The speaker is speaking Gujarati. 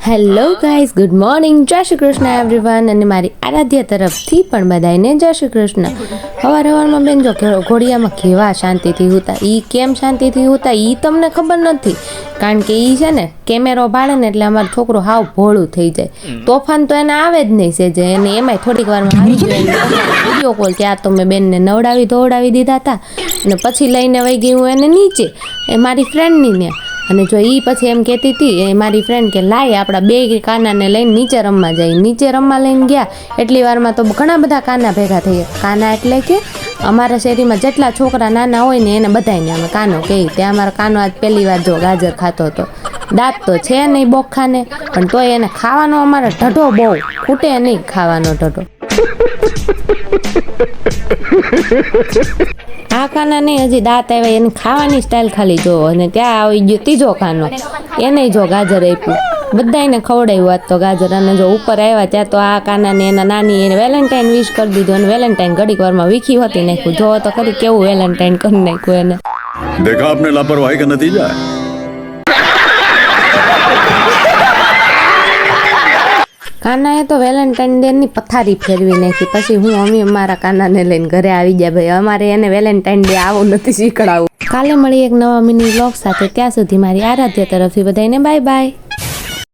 હેલો ગાઈઝ, ગુડ મોર્નિંગ, જય શ્રી કૃષ્ણ એવરીવન. અને મારી આરાધ્ય તરફથી પણ બધાને જય શ્રી કૃષ્ણ. સવારમાં બેન જો ઘોડિયામાં કેવા શાંતિથી હોતા, એ કેમ શાંતિથી હોતા એ તમને ખબર નથી, કારણ કે એ છે ને કેમેરો ભાડે ને એટલે અમારો છોકરો હાવ ભોળું થઈ જાય. તોફાન તો એને આવે જ નહીં સેજે, એને એમાંય થોડીક વારમાં આવી જાય વિડીયો કોલ કે આ તો મેં બેનને નવડાવી ધોવડાવી દીધા હતા અને પછી લઈને વહી ગઈ હું એને નીચે, એ મારી ફ્રેન્ડની ને. અને જો એ પછી એમ કહેતી હતી એ મારી ફ્રેન્ડ કે લાય આપણા બે કાનાને લઈને નીચે રમવા જાય. નીચે રમવા લઈને ગયા એટલી વારમાં તો ઘણા બધા કાના ભેગા થઈ ગયા. કાના એટલે કે અમારા શેરીમાં જેટલા છોકરા નાના હોય ને એને બધાને અમે કાનો કહીએ. ત્યાં અમારો કાનો આજ પહેલી વાર જો ગાજર ખાતો હતો. દાંત તો છે નહીં બોખાને, પણ તોય એને ખાવાનો અમારો ઢઢો બહુ ખૂટે નહીં, ખાવાનો ઢઢો. આ કાના નહીં, હજી દાંત આવ્યા એની ખાવાની સ્ટાઇલ ખાલી જો. અને ત્યાં આવી ગયો ત્રીજો કાનો, એને જો ગાજર આપ્યું, બધાને ખવડાવ્યું આજ તો ગાજર. અને જો ઉપર આવ્યા ત્યાં તો આ કાનાને એના નાની એને વેલેન્ટાઇન વિશ કરી દીધું. અને વેલેન્ટાઇન ઘડીક વારમાં વીખી હોતી નાખ્યું. જો તો ખરી કેવું વેલેન્ટાઇન કરી નાખ્યું એને. देखा आपने लापरवाही का नतीजा है. કાનાએ તો વેલેન્ટાઇન ડેની પથારી ફેરવી નાખી. પછી હું અમે અમારા કાનાને લઈને ઘરે આવી ગયા. ભાઈ અમારે એને વેલેન્ટાઇન ડે આવું નથી શીખડાવું. કાલે મળી એક નવા મિની વ્લોગ સાથે. ત્યાં સુધી મારી આરાધ્ય તરફથી બધાને બાય બાય.